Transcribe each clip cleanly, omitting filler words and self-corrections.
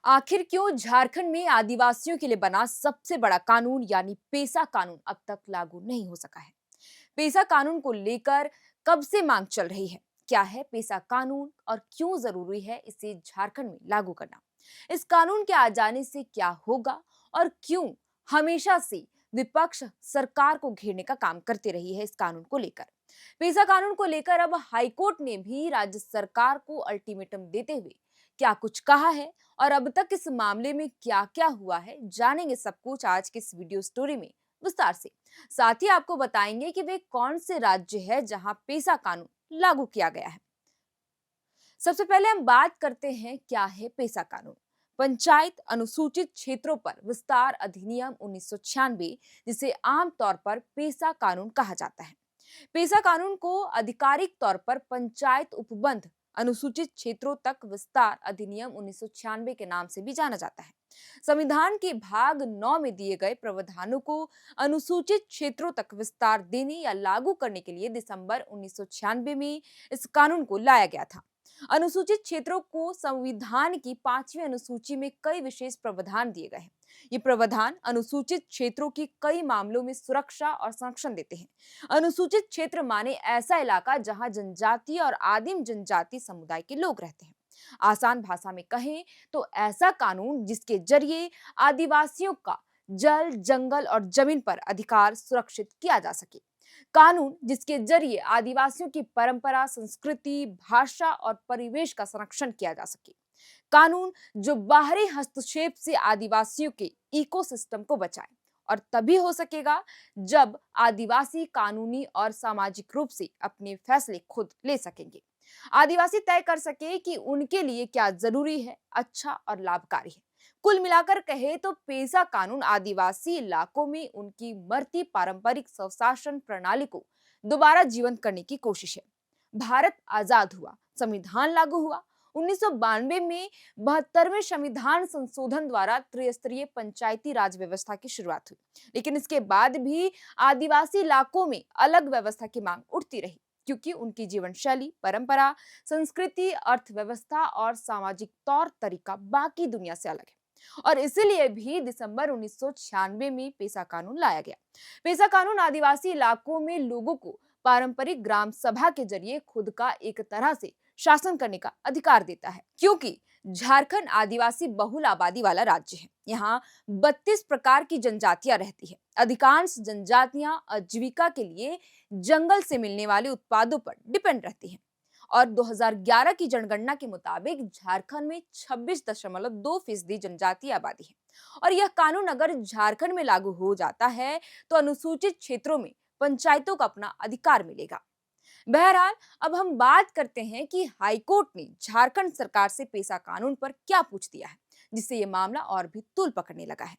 आखिर क्यों झारखंड में आदिवासियों के लिए बना सबसे बड़ा कानून यानी पेसा कानून अब तक लागू नहीं हो सका है। पेसा कानून को लेकर कब से मांग चल रही है। क्या है पेसा कानून और क्यों जरूरी है इसे झारखंड में लागू करना। इस कानून के आ जाने से क्या होगा और क्यों हमेशा से विपक्ष सरकार को घेरने का काम करते रही है। इस कानून को लेकर पेसा कानून को लेकर अब हाईकोर्ट ने भी राज्य सरकार को अल्टीमेटम देते हुए क्या कुछ कहा है और अब तक इस मामले में क्या क्या हुआ है, जानेंगे सब कुछ आज के इस वीडियो स्टोरी में विस्तार से। साथ ही आपको बताएंगे कि वे कौन से राज्य है जहां पेसा कानून लागू किया गया है। सबसे पहले हम बात करते हैं क्या है पेसा कानून। पंचायत अनुसूचित क्षेत्रों पर विस्तार अधिनियम 1996, जिसे आमतौर पर पेसा कानून कहा जाता है। पेसा कानून को आधिकारिक तौर पर पंचायत उपबंध अनुसूचित क्षेत्रों तक विस्तार अधिनियम 1996 के नाम से भी जाना जाता है। संविधान के भाग 9 में दिए गए प्रावधानों को अनुसूचित क्षेत्रों तक विस्तार देने या लागू करने के लिए दिसंबर 1996 में इस कानून को लाया गया था। अनुसूचित क्षेत्रों को संविधान की 5वीं अनुसूची में कई विशेष प्रावधान दिए गए हैं। ये प्रावधान अनुसूचित क्षेत्रों की कई मामलों में सुरक्षा और संरक्षण देते हैं। अनुसूचित क्षेत्र माने ऐसा इलाका जहां जनजातीय और आदिम जनजाति समुदाय के लोग रहते हैं। आसान भाषा में कहें तो ऐसा कानून जिसके जरिए आदिवासियों का जल, जंगल और जमीन पर अधिकार सुरक्षित किया जा सके। कानून जिसके जरिए आदिवासियों की परंपरा, संस्कृति, भाषा और परिवेश का संरक्षण किया जा सके। कानून जो बाहरी हस्तक्षेप से आदिवासियों के इकोसिस्टम को बचाए, और तभी हो सकेगा जब आदिवासी कानूनी और सामाजिक रूप से अपने फैसले खुद ले सकेंगे। आदिवासी तय कर सके कि उनके लिए क्या जरूरी है, अच्छा और लाभकारी है। कुल मिलाकर कहे तो पेसा कानून आदिवासी इलाकों में उनकी मरती पारंपरिक स्वशासन प्रणाली को दोबारा जीवंत करने की कोशिश है। भारत आजाद हुआ, संविधान लागू हुआ। 1992 में 72वें संविधान संशोधन द्वारा त्रिस्तरीय पंचायती राज व्यवस्था की शुरुआत हुई, लेकिन इसके बाद भी आदिवासी इलाकों में अलग व्यवस्था की मांग उठती रही, क्योंकि उनकी जीवन शैली, परंपरा, संस्कृति, अर्थव्यवस्था और सामाजिक तौर तरीका बाकी दुनिया से अलग है। और इसीलिए भी दिसंबर 1996 में पेसा कानून लाया गया। पेसा कानून आदिवासी इलाकों में लोगों को पारंपरिक ग्राम सभा के जरिए खुद का एक तरह से शासन करने का अधिकार देता है, क्योंकि झारखंड आदिवासी बहुल आबादी वाला राज्य है। यहाँ 32 प्रकार की जनजातियां रहती है। अधिकांश जनजातियां आजीविका के लिए जंगल से मिलने वाले उत्पादों पर डिपेंड रहती हैं। और 2011 की जनगणना के मुताबिक झारखंड में 26.2% जनजातीय आबादी है। और यह कानून अगर झारखंड में लागू हो जाता है तो अनुसूचित क्षेत्रों में पंचायतों को अपना अधिकार मिलेगा। बहरहाल, अब हम बात करते हैं कि हाईकोर्ट ने झारखंड सरकार से पेसा कानून पर क्या पूछ दिया है, जिससे यह मामला और भी तूल पकड़ने लगा है।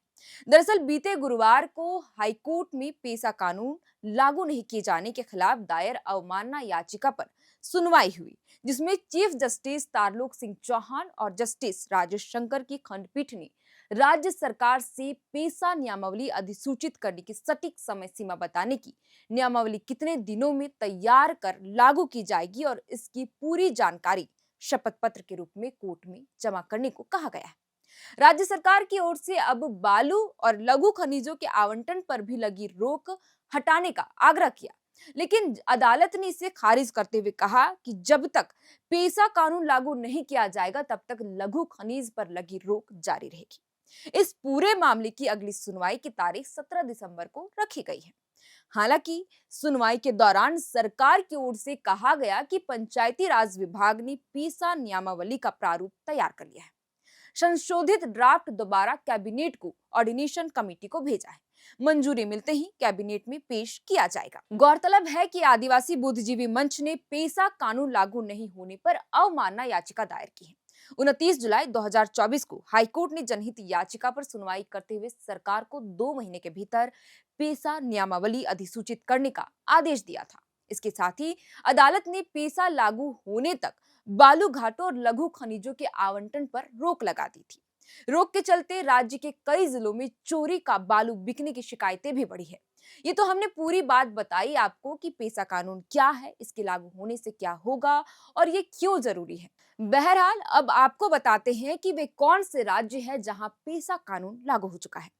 दरअसल बीते गुरुवार को हाईकोर्ट में पेसा कानून लागू नहीं किए जाने के खिलाफ दायर अवमानना याचिका पर सुनवाई हुई, जिसमें चीफ जस्टिस तारलोक सिंह चौहान और जस्टिस राजेश शंकर की खंडपीठ ने राज्य सरकार से पेसा नियमावली अधिसूचित करने की सटीक समय सीमा बताने की, नियमावली कितने दिनों में तैयार कर लागू की जाएगी और इसकी पूरी जानकारी शपथ पत्र के रूप में कोर्ट में जमा करने को कहा गया है। राज्य सरकार की ओर से अब बालू और लघु खनिजों के आवंटन पर भी लगी रोक हटाने का आग्रह किया, लेकिन अदालत ने इसे खारिज करते हुए कहा कि जब तक पेसा कानून लागू नहीं किया जाएगा तब तक लघु खनिज पर लगी रोक जारी रहेगी। इस पूरे मामले की अगली सुनवाई की तारीख 17 दिसंबर को रखी गई है। हालांकि सुनवाई के दौरान सरकार की ओर से कहा गया कि पंचायती राज विभाग ने पेसा नियमावली का प्रारूप तैयार कर लिया है। संशोधित ड्राफ्ट दोबारा कैबिनेट को ऑर्डिनेशन कमेटी को भेजा है। मंजूरी मिलते ही कैबिनेट में पेश किया जाएगा। गौरतलब है कि आदिवासी बुद्धिजीवी मंच ने पेसा कानून लागू नहीं होने पर अवमानना याचिका दायर की है। 29 जुलाई 2024 को हाईकोर्ट ने जनहित याचिका पर सुनवाई करते हुए सरकार को 2 महीने के भीतर पेसा नियमावली अधिसूचित करने का आदेश दिया था। इसके साथ ही अदालत ने पेसा लागू होने तक बालू घाटों और लघु खनिजों के आवंटन पर रोक लगा दी थी। रोक के चलते राज्य के कई जिलों में चोरी का बालू बिकने की शिकायतें भी बढ़ी है। ये तो हमने पूरी बात बताई आपको कि पेसा कानून क्या है, इसके लागू होने से क्या होगा और ये क्यों जरूरी है। बहरहाल अब आपको बताते हैं कि वे कौन से राज्य हैं जहां पेसा कानून लागू हो चुका है।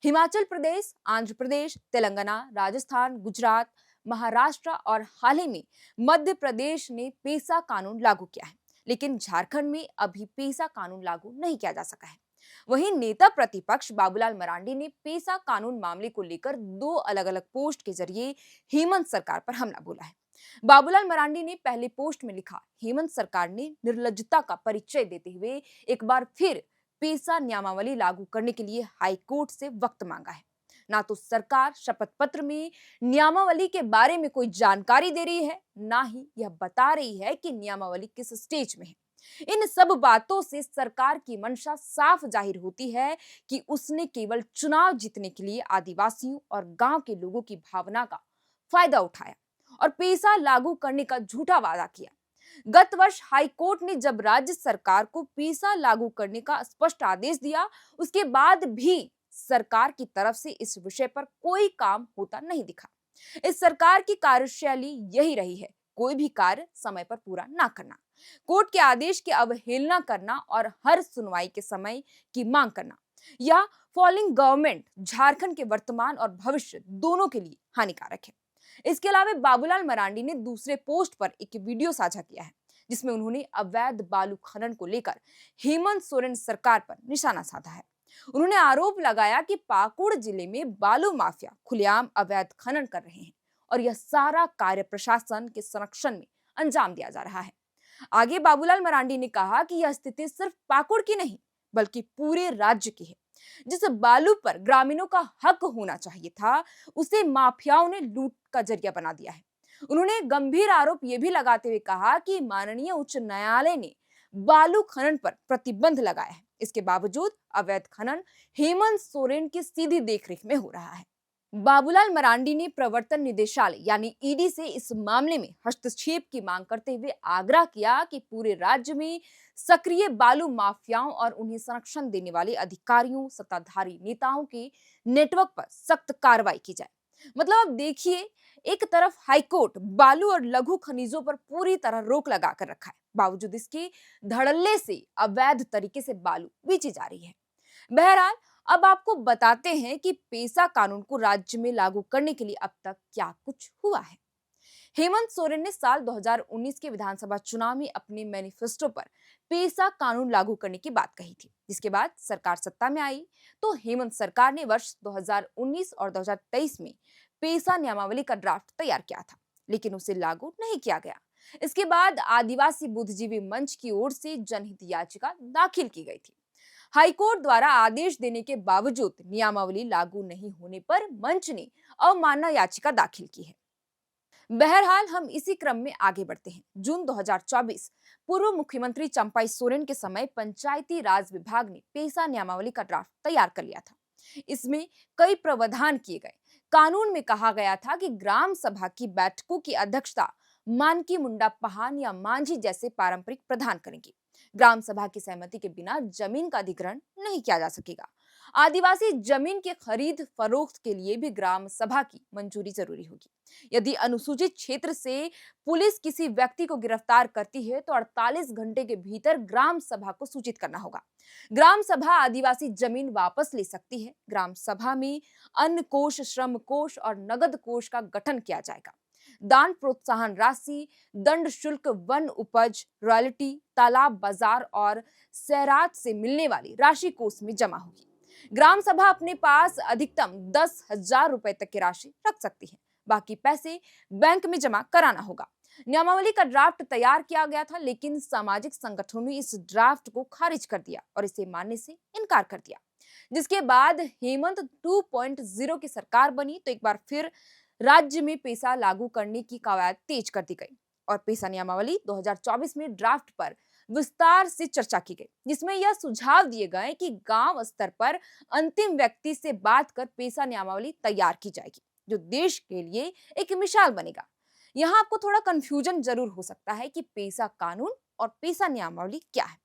हिमाचल प्रदेश, आंध्र प्रदेश, तेलंगाना, राजस्थान, गुजरात, महाराष्ट्र और हाल ही में मध्य प्रदेश ने पेसा कानून लागू किया है। लेकिन झारखंड में अभी पेसा कानून लागू नहीं किया जा सका है। वहीं नेता प्रतिपक्ष बाबूलाल मरांडी ने पेसा कानून मामले को लेकर दो अलग अलग पोस्ट के जरिए हेमंत सरकार पर हमला बोला है। बाबूलाल मरांडी ने पहले पोस्ट में लिखा, हेमंत सरकार ने निर्लज्जता का परिचय देते हुए एक बार फिर पेसा नियमावली लागू करने के लिए हाई कोर्ट से वक्त मांगा है। ना तो सरकार शपथ पत्र में नियमावली के बारे में कोई जानकारी दे रही है, ना ही यह बता रही है कि नियमावली किस स्टेज में है। इन सब बातों से सरकार की मंशा साफ जाहिर होती है कि उसने केवल चुनाव जीतने के लिए आदिवासियों और गांव के लोगों की भावना का फायदा उठाया और पेसा लागू करने का झूठा वादा किया। गत वर्ष हाई कोर्ट ने जब राज्य सरकार को पेसा लागू करने का स्पष्ट आदेश दिया, उसके बाद भी सरकार की तरफ से इस विषय पर कोई काम होता नहीं दिखा। इस सरकार की कार्यशैली यही रही है, कोई भी कार्य समय पर पूरा ना करना, कोर्ट के आदेश की अवहेलना करना और हर सुनवाई के समय की मांग करना। या फॉलिंग गवर्नमेंट झारखंड के वर्तमान और भविष्य दोनों के लिए हानिकारक है। इसके अलावा बाबूलाल मरांडी ने दूसरे पोस्ट पर एक वीडियो साझा किया है, जिसमें उन्होंने अवैध बालू खनन को लेकर हेमंत सोरेन सरकार पर निशाना साधा है। उन्होंने आरोप लगाया कि पाकुड़ जिले में बालू माफिया खुलेआम अवैध खनन कर रहे हैं और यह सारा कार्य प्रशासन के संरक्षण में अंजाम दिया जा रहा है। आगे बाबूलाल मरांडी ने कहा कि यह स्थिति सिर्फ पाकुड़ की नहीं, बल्कि पूरे राज्य की है। जिस बालू पर ग्रामीणों का हक होना चाहिए था, उसे माफियाओं ने लूट का जरिया बना दिया है। उन्होंने गंभीर आरोप यह भी लगाते हुए कहा कि माननीय उच्च न्यायालय ने बालू खनन पर प्रतिबंध लगाया है, इसके बावजूद अवैध खनन हेमंत सोरेन की सीधी देखरेख में हो रहा है। बाबूलाल मरांडी ने प्रवर्तन निदेशालय यानी ईडी से इस मामले में हस्तक्षेप की मांग करते हुए आग्रह किया कि पूरे राज्य में सक्रिय बालू माफियाओं और उन्हें संरक्षण देने वाले अधिकारियों, सत्ताधारी नेताओं के नेटवर्क पर सख्त कार्रवाई की जाए। मतलब अब देखिए, एक तरफ हाईकोर्ट बालू और लघु खनिजों पर पूरी तरह रोक लगा कर रखा है, बावजूद इसके धड़ल्ले से अवैध तरीके से बालू बेची जा रही है। बहरहाल अब आपको बताते हैं कि पेसा कानून को राज्य में लागू करने के लिए अब तक क्या कुछ हुआ है। हेमंत सोरेन ने साल 2019 के विधानसभा चुनाव में अपने मैनिफेस्टो पर पेसा कानून लागू करने की बात कही थी, जिसके बाद सरकार सत्ता में आई तो हेमंत सरकार ने वर्ष 2019 और 2023 में पेसा नियमावली का ड्राफ्ट तैयार किया था, लेकिन उसे लागू नहीं किया गया। इसके बाद आदिवासी बुद्धिजीवी मंच की ओर से जनहित याचिका दाखिल की गई थी। हाईकोर्ट द्वारा आदेश देने के बावजूद नियमावली लागू नहीं होने पर मंच ने अवमानना याचिका दाखिल की है। बहरहाल हम इसी क्रम में आगे बढ़ते हैं। जून 2024 पूर्व मुख्यमंत्री चंपाई सोरेन के समय पंचायती राज विभाग ने पेसा नियमावली का ड्राफ्ट तैयार कर लिया था। इसमें कई प्रावधान किए गए। कानून में कहा गया था कि ग्राम सभा की बैठकों की अध्यक्षता मानकी मुंडा पहान या मांझी जैसे पारंपरिक प्रधान करेंगे। ग्राम सभा की सहमति के बिना जमीन का अधिग्रहण नहीं किया जा सकेगा। आदिवासी जमीन के खरीद फरोख्त के लिए भी ग्राम सभा की मंजूरी जरूरी होगी। यदि अनुसूचित क्षेत्र से पुलिस किसी व्यक्ति को गिरफ्तार करती है तो 48 घंटे के भीतर ग्राम सभा को सूचित करना होगा। ग्राम सभा आदिवासी जमीन वापस ले सकती है। ग्राम सभा में अन्न कोष, श्रम कोष और नगद कोष का गठन किया जाएगा। दान प्रोत्साहन राशि, दंड शुल्क, वन उपज, रॉयल्टी, तालाब, बाजार और सैरात से मिलने वाली राशि कोष में जमा होगी। ग्राम सभा अपने पास अधिकतम 10,000 रुपए तक की राशि रख सकती है, बाकी पैसे बैंक में जमा कराना होगा। नियमावली का ड्राफ्ट तैयार किया गया था, लेकिन सामाजिक संगठनों ने इस ड्राफ्ट को खारिज कर दिया और इसे मानने से इनकार कर दिया। जिसके बाद हेमंत 2.0 की सरकार बनी तो एक बार फिर राज्य में पेसा लागू करने की कवायद तेज कर दी गई और पेसा नियमावली 2024 में ड्राफ्ट पर विस्तार से चर्चा की गई, जिसमें यह सुझाव दिए गए कि गांव स्तर पर अंतिम व्यक्ति से बात कर पेसा नियमावली तैयार की जाएगी, जो देश के लिए एक मिसाल बनेगा। यहाँ आपको थोड़ा कंफ्यूजन जरूर हो सकता है कि पेसा कानून और पेसा नियमावली क्या है।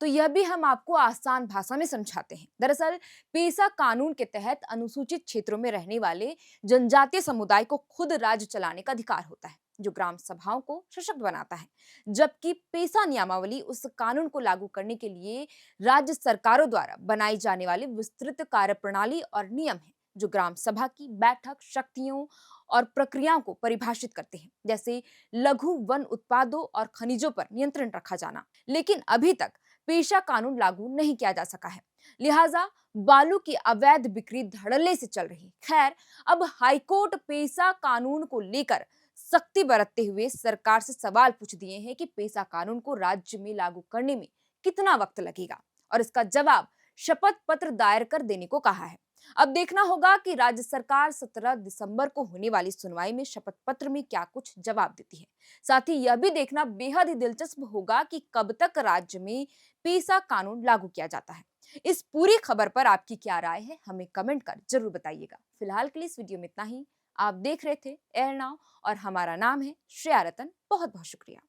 तो यह भी हम आपको आसान भाषा में समझाते हैं। दरअसल पेसा कानून के तहत अनुसूचित क्षेत्रों में रहने वाले जनजातीय समुदाय को खुद राज्य चलाने का अधिकार होता है, जो ग्राम सभाओं को सशक्त बनाता है। जबकि पेसा नियमावली उस कानून को लागू करने के लिए राज्य सरकारों द्वारा बनाई जाने वाली विस्तृत कार्यप्रणाली और नियम है, जो ग्राम सभा की बैठक शक्तियों और प्रक्रियाओं को परिभाषित करते हैं, जैसे लघु वन उत्पादों और खनिजों पर नियंत्रण रखा जाना। लेकिन अभी तक पेशा कानून लागू नहीं किया जा सका है, लिहाजा बालू की अवैध बिक्री धड़ल्ले से चल रही है। खैर, अब हाईकोर्ट पेशा कानून को लेकर सख्ती बरतते हुए सरकार से सवाल पूछ दिए हैं कि पेशा कानून को राज्य में लागू करने में कितना वक्त लगेगा, और इसका जवाब शपथ पत्र दायर कर देने को कहा है। अब देखना होगा कि राज्य सरकार 17 दिसंबर को होने वाली सुनवाई में शपथ पत्र में क्या कुछ जवाब देती है। साथ ही यह भी देखना बेहद ही दिलचस्प होगा कि कब तक राज्य में पेसा कानून लागू किया जाता है। इस पूरी खबर पर आपकी क्या राय है, हमें कमेंट कर जरूर बताइएगा। फिलहाल के लिए इस वीडियो में इतना ही। आप देख रहे थे एयर नाउ और हमारा नाम है श्रेया रतन। बहुत बहुत शुक्रिया।